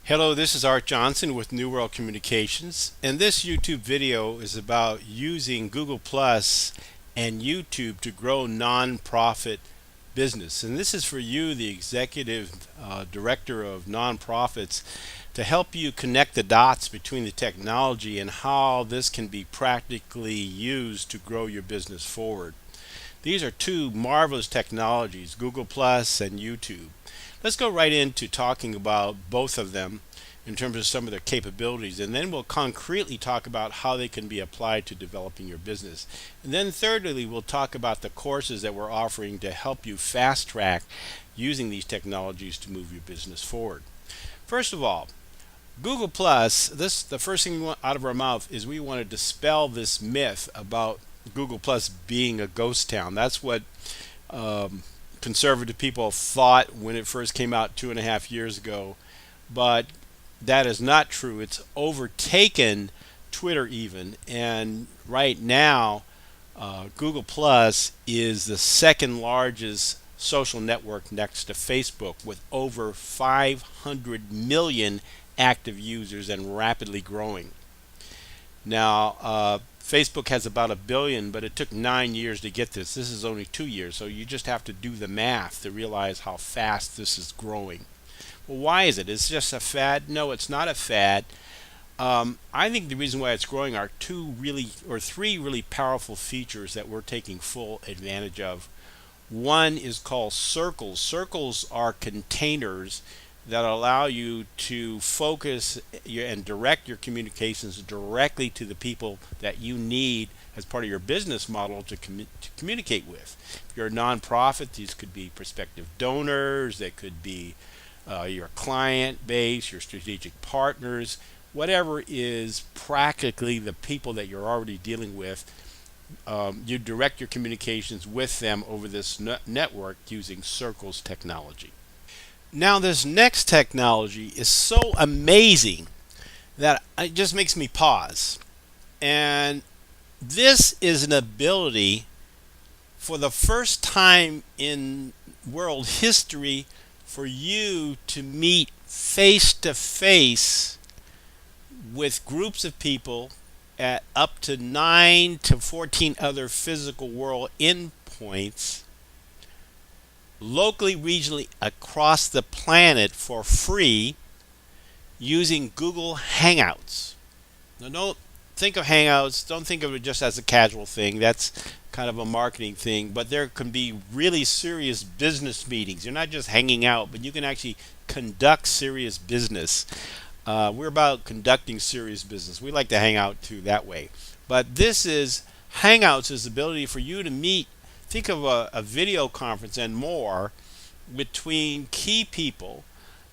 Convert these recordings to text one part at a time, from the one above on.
Hello, this is Art Johnson with New World Communications, and this YouTube video is about using Google Plus and YouTube to grow nonprofit business. And this is for you, the executive director of nonprofits, to help you connect the dots between the technology and how this can be practically used to grow your business forward. These are two marvelous technologies, Google Plus and YouTube. Let's go right into talking about both of them in terms of some of their capabilities, and then we'll concretely talk about how they can be applied to developing your business. And then thirdly, we'll talk about the courses that we're offering to help you fast track using these technologies to move your business forward. First of all, Google Plus, the first thing we want out of our mouth is we want to dispel this myth about Google Plus being a ghost town. That's what conservative people thought when it first came out 2.5 years ago, but that is not true. It's overtaken Twitter even, and right now Google Plus is the second largest social network next to Facebook, with over 500 million active users and rapidly growing. Now, Facebook has about 1 billion, but it took 9 years to get this. This is only 2 years, so you just have to do the math to realize how fast this is growing. Well, why is it? It's just a fad? No, it's not a fad. I think the reason why it's growing are three really powerful features that we're taking full advantage of. One is called circles. Circles are containers that allow you to focus and direct your communications directly to the people that you need as part of your business model to communicate with. If you're a nonprofit, these could be prospective donors, they could be your client base, your strategic partners, whatever is practically the people that you're already dealing with. You direct your communications with them over this network using Circles technology. Now, this next technology is so amazing that it just makes me pause. And this is an ability for the first time in world history for you to meet face to face with groups of people at up to 9 to 14 other physical world endpoints locally, regionally, across the planet for free using Google Hangouts. Now, don't think of Hangouts, don't think of it just as a casual thing. That's kind of a marketing thing, but there can be really serious business meetings. You're not just hanging out, but you can actually conduct serious business. We're about conducting serious business. We like to hang out too that way. But this is Hangouts is the ability for you to meet. Think of a video conference and more between key people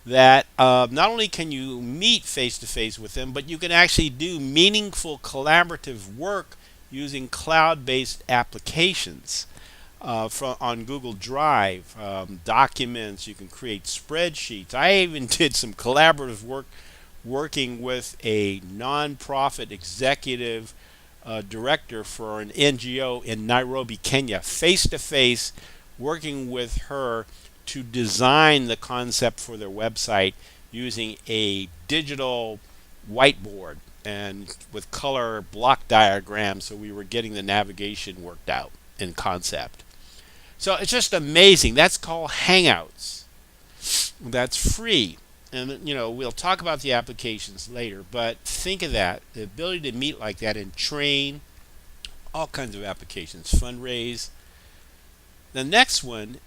that not only can you meet face to face with them, but you can actually do meaningful collaborative work using cloud-based applications on Google Drive, documents. You can create spreadsheets. I even did some collaborative work working with a nonprofit executive director for an NGO in Nairobi, Kenya, face to face, working with her to design the concept for their website using a digital whiteboard and with color block diagrams, so we were getting the navigation worked out in concept. So it's just amazing. That's called Hangouts. That's free. And we'll talk about the applications later, but think of that, the ability to meet like that and train, all kinds of applications, fundraise. The next one,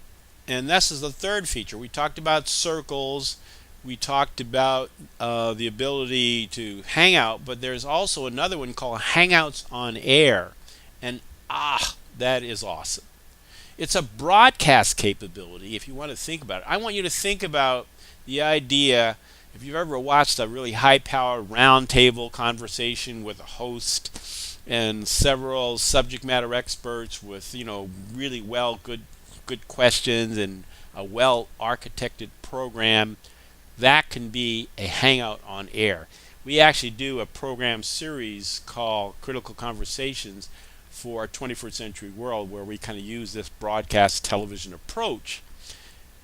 and this is the third feature, we talked about circles, we talked about the ability to hang out, but there's also another one called Hangouts on Air, and that is awesome. It's a broadcast capability if you want to think about it. I want you to think about the idea, if you've ever watched a really high-powered roundtable conversation with a host and several subject matter experts with really good questions and a well-architected program, that can be a Hangout on Air. We actually do a program series called Critical Conversations for a 21st century world, where we kind of use this broadcast television approach.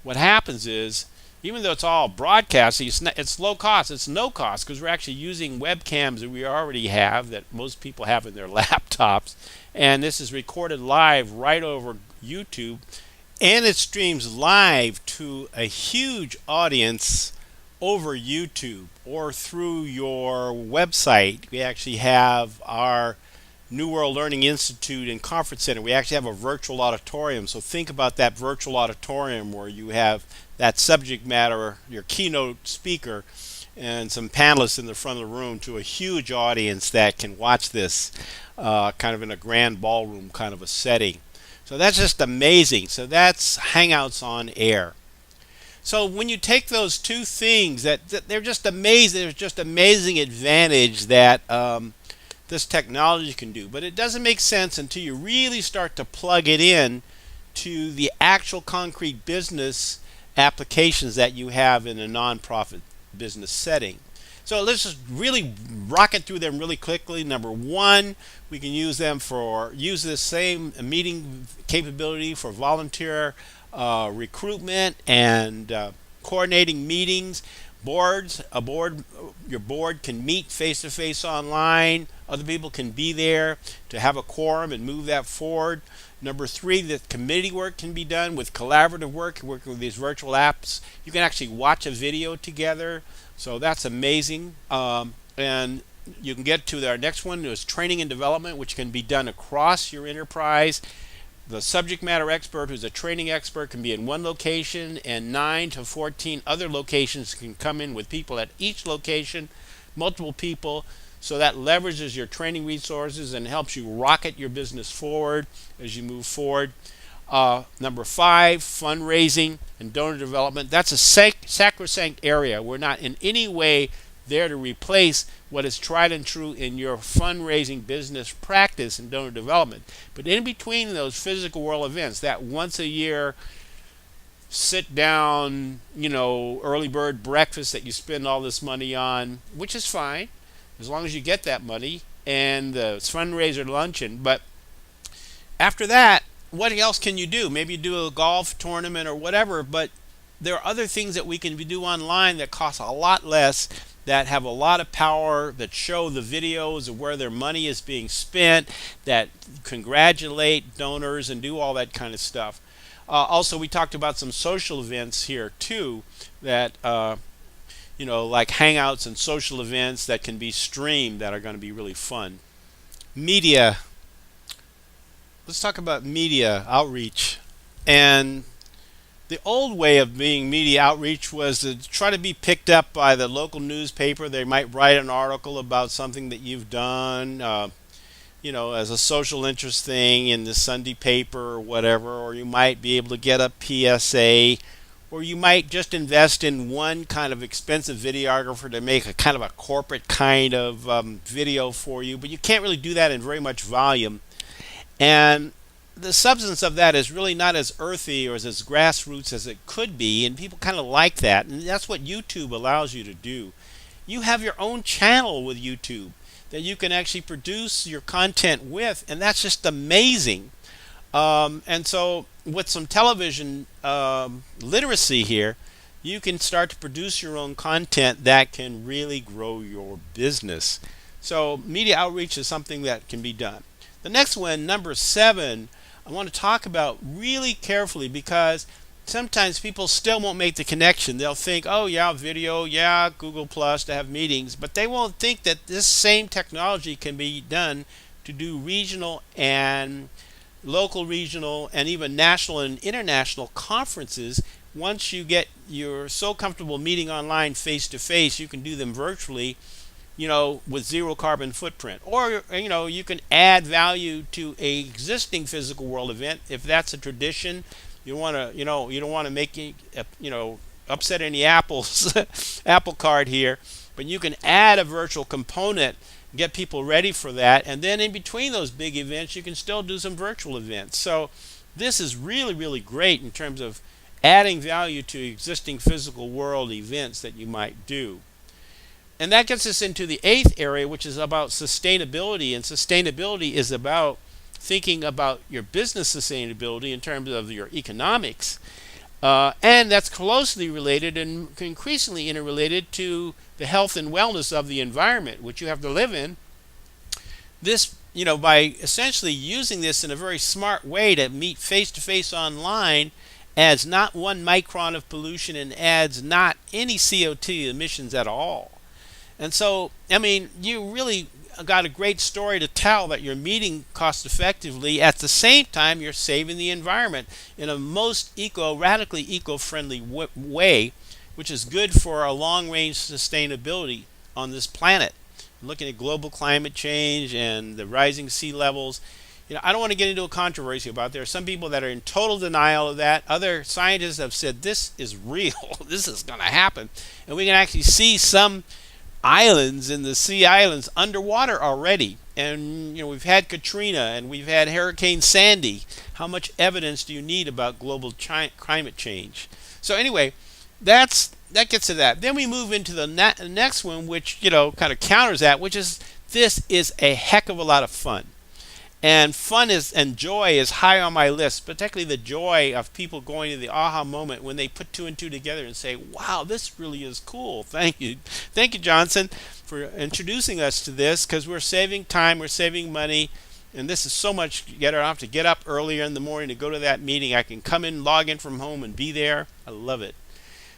What happens is even though it's all broadcast, it's low cost. It's no cost because we're actually using webcams that we already have, that most people have in their laptops. And this is recorded live right over YouTube. And it streams live to a huge audience over YouTube or through your website. We actually have our New World Learning Institute and Conference Center. We actually have a virtual auditorium. So think about that virtual auditorium where you have that subject matter, your keynote speaker, and some panelists in the front of the room to a huge audience that can watch this kind of in a grand ballroom kind of a setting. So that's just amazing. So that's Hangouts on Air. So when you take those two things, that they're just amazing. There's just amazing advantage that this technology can do. But it doesn't make sense until you really start to plug it in to the actual concrete business applications that you have in a nonprofit business setting. So let's just really rocket through them really quickly. Number one, we can use this same meeting capability for volunteer recruitment and coordinating meetings. Your board can meet face-to-face online. Other people can be there to have a quorum and move that forward. Number three, the committee work can be done with collaborative work, working with these virtual apps. You can actually watch a video together. So that's amazing. And you can get to our next one is training and development, which can be done across your enterprise. The subject matter expert, who's a training expert, can be in one location, and 9 to 14 other locations can come in with people at each location, multiple people. So that leverages your training resources and helps you rocket your business forward as you move forward. Number 5, fundraising and donor development. That's a sacrosanct area. We're not in any way there to replace what is tried and true in your fundraising business practice and donor development. But in between those physical world events, that once a year sit down, early bird breakfast that you spend all this money on, which is fine as long as you get that money, and the fundraiser luncheon. But after that, what else can you do? Maybe you do a golf tournament or whatever, but there are other things that we can do online that cost a lot less, that have a lot of power, that show the videos of where their money is being spent, that congratulate donors and do all that kind of stuff. Also, we talked about some social events here too, that like Hangouts and social events that can be streamed that are going to be really fun. Media. Let's talk about media outreach. And the old way of being media outreach was to try to be picked up by the local newspaper. They might write an article about something that you've done, as a social interest thing in the Sunday paper or whatever, or you might be able to get a PSA, or you might just invest in one kind of expensive videographer to make a kind of a corporate kind of video for you, but you can't really do that in very much volume. And the substance of that is really not as earthy or as grassroots as it could be, and people kind of like that, and that's what YouTube allows you to do. You have your own channel with YouTube that you can actually produce your content with, and that's just amazing. And so with some television literacy here, you can start to produce your own content that can really grow your business. So media outreach is something that can be done. The next one, number 7, I want to talk about really carefully, because sometimes people still won't make the connection. They'll think, oh yeah, video, yeah, Google Plus to have meetings, but they won't think that this same technology can be done to do regional and local, regional, and even national and international conferences. Once you're so comfortable meeting online face to face, you can do them virtually, with zero carbon footprint. Or, you can add value to a existing physical world event. If that's a tradition, you don't want to make upset any apples, apple cart here, but you can add a virtual component, get people ready for that, and then in between those big events, you can still do some virtual events. So this is really, really great in terms of adding value to existing physical world events that you might do. And that gets us into the 8th area, which is about sustainability. And sustainability is about thinking about your business sustainability in terms of your economics. And that's closely related and increasingly interrelated to the health and wellness of the environment which you have to live in. This, by essentially using this in a very smart way to meet face to face online, adds not 1 micron of pollution and adds not any CO2 emissions at all. And so, you really got a great story to tell that you're meeting cost effectively. At the same time, you're saving the environment in a radically eco-friendly way, which is good for our long-range sustainability on this planet. Looking at global climate change and the rising sea levels, I don't want to get into a controversy about it. There are some people that are in total denial of that. Other scientists have said this is real. This is going to happen. And we can actually see some islands in the sea islands underwater already. And we've had Katrina and we've had Hurricane Sandy. How much evidence do you need about global climate change? So anyway, that gets to that. Then we move into the next one, which kind of counters that, which is this is a heck of a lot of fun. And and joy is high on my list, particularly the joy of people going to the aha moment when they put 2 and 2 together and say, wow, this really is cool. Thank you, Johnson, for introducing us to this, because we're saving time, we're saving money, and this is so much better. I don't have to get up earlier in the morning to go to that meeting. I can come in, log in from home, and be there. I love it.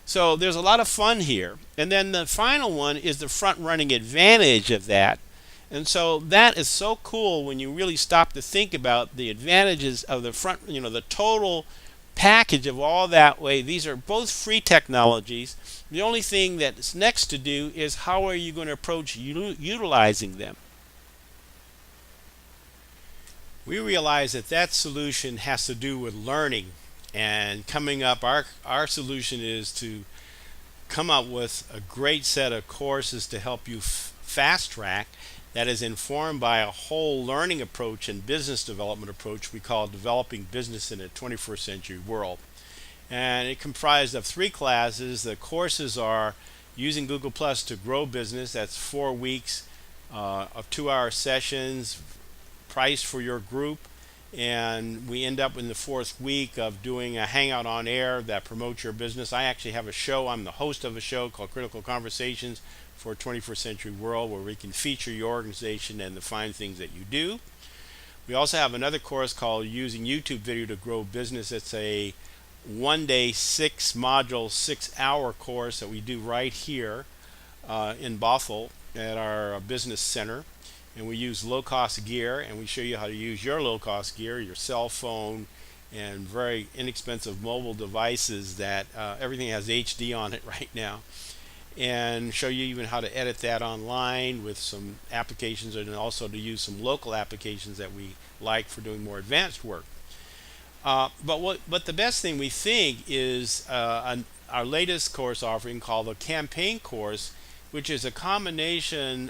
So there's a lot of fun here. And then the final one is the front-running advantage of that. And so that is so cool when you really stop to think about the advantages of the the total package of all that way. These are both free technologies. The only thing that's next to do is how are you going to approach utilizing them. We realize that solution has to do with learning. And coming up, our solution is to come up with a great set of courses to help you fast track that is informed by a whole learning approach and business development approach we call developing business in a 21st century world. And it comprised of 3 classes. The courses are using Google Plus to grow business. That's 4 weeks of 2-hour sessions, priced for your group. And we end up in the 4th week of doing a Hangout on air that promotes your business. I actually have a show. I'm the host of a show called Critical Conversations for a 21st century world, where we can feature your organization and the fine things that you do. We also have another course called Using YouTube Video to Grow Business. It's a 1-day, 6-module, 6-hour course that we do right here in Bothell at our business center. And we use low-cost gear, and we show you how to use your low-cost gear, your cell phone, and very inexpensive mobile devices that everything has HD on it right now. And show you even how to edit that online with some applications, and also to use some local applications that we like for doing more advanced work. But the best thing we think is our latest course offering called the Campaign Course, which is a combination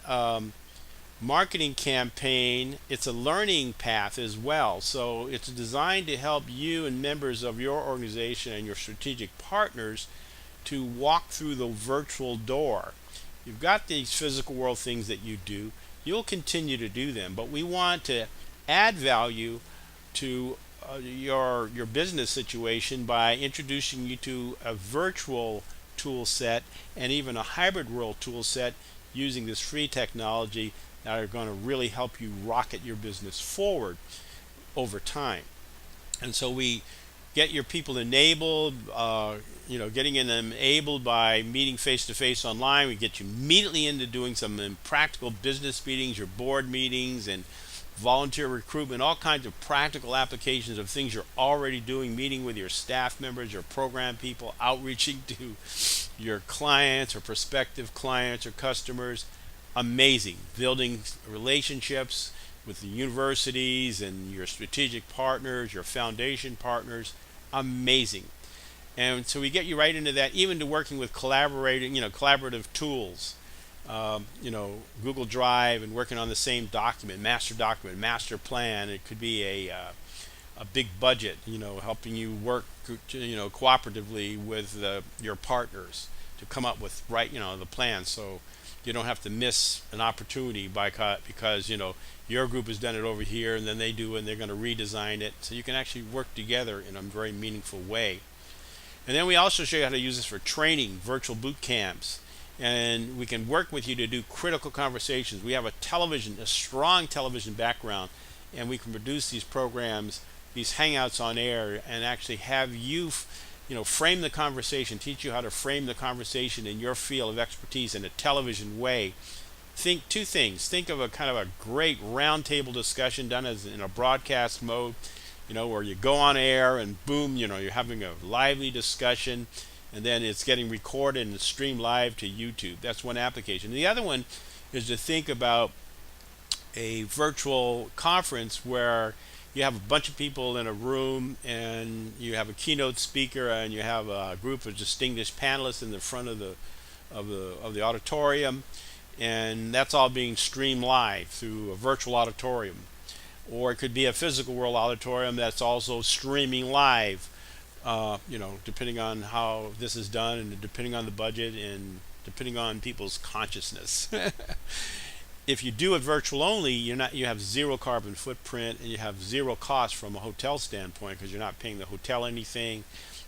marketing campaign. It's a learning path as well. So it's designed to help you and members of your organization and your strategic partners to walk through the virtual door. You've got these physical world things that you do. You'll continue to do them, but we want to add value to your business situation by introducing you to a virtual tool set and even a hybrid world tool set using this free technology that are going to really help you rocket your business forward over time. And so we get your people enabled, getting them enabled by meeting face-to-face online. We get you immediately into doing some practical business meetings, your board meetings, and volunteer recruitment, all kinds of practical applications of things you're already doing, meeting with your staff members, your program people, outreaching to your clients or prospective clients or customers. Amazing. Building relationships with the universities and your strategic partners, your foundation partners. Amazing. And so we get you right into that, even to working with collaborative tools, Google Drive, and working on the same document, master plan. It could be a big budget, helping you work, cooperatively with your partners to come up with the plan. So you don't have to miss an opportunity because your group has done it over here, and then they do, and they're going to redesign it. So you can actually work together in a very meaningful way. And then we also show you how to use this for training, virtual boot camps. And we can work with you to do critical conversations. We have a strong television background, and we can produce these programs, these Hangouts on air, and actually have you, frame the conversation, teach you how to frame the conversation in your field of expertise in a television way. Think two things. Think of a kind of a great roundtable discussion done as in a broadcast mode, where you go on air and boom, you're having a lively discussion, and then it's getting recorded and streamed live to YouTube. That's one application. The other one is to think about a virtual conference where you have a bunch of people in a room and you have a keynote speaker and you have a group of distinguished panelists in the front of the auditorium, and that's all being streamed live through a virtual auditorium. Or it could be a physical world auditorium that's also streaming live, depending on how this is done and depending on the budget and depending on people's consciousness. If you do it virtual only, you have zero carbon footprint and you have zero cost from a hotel standpoint, because you're not paying the hotel anything,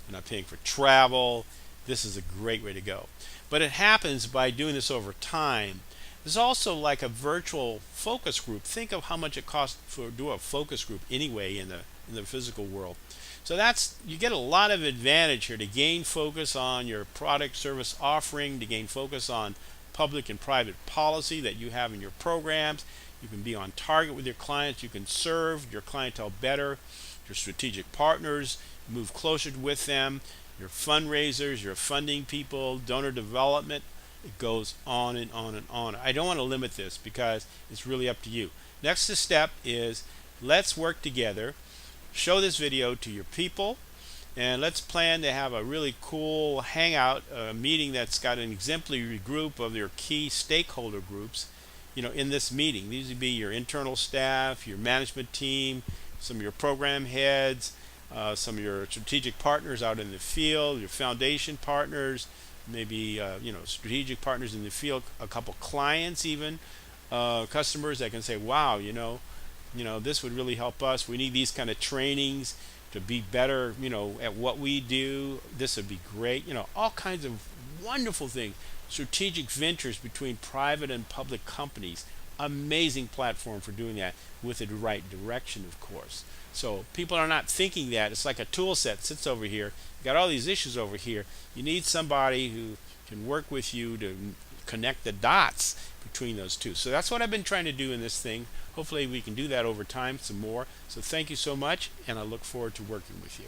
you're not paying for travel. This is a great way to go. But it happens by doing this over time. There's also like a virtual focus group. Think of how much it costs to do a focus group anyway in the physical world. So you get a lot of advantage here to gain focus on your product service offering, to gain focus on public and private policy that you have in your programs. You can be on target with your clients. You can serve your clientele better, your strategic partners, move closer with them, your fundraisers, your funding people, donor development. It goes on and on and on. I don't want to limit this because it's really up to you. Next step is let's work together, show this video to your people, and let's plan to have a really cool hangout, meeting that's got an exemplary group of your key stakeholder groups, in this meeting. These would be your internal staff, your management team, some of your program heads, some of your strategic partners out in the field, your foundation partners, maybe strategic partners in the field, a couple clients even, customers that can say, wow, this would really help us. We need these kind of trainings to be better, at what we do. This would be great. All kinds of wonderful things. Strategic ventures between private and public companies. Amazing platform for doing that with the right direction, of course. So people are not thinking that. It's like a tool set sits over here. You got all these issues over here. You need somebody who can work with you to connect the dots between those two. So that's what I've been trying to do in this thing. Hopefully we can do that over time some more. So thank you so much, and I look forward to working with you.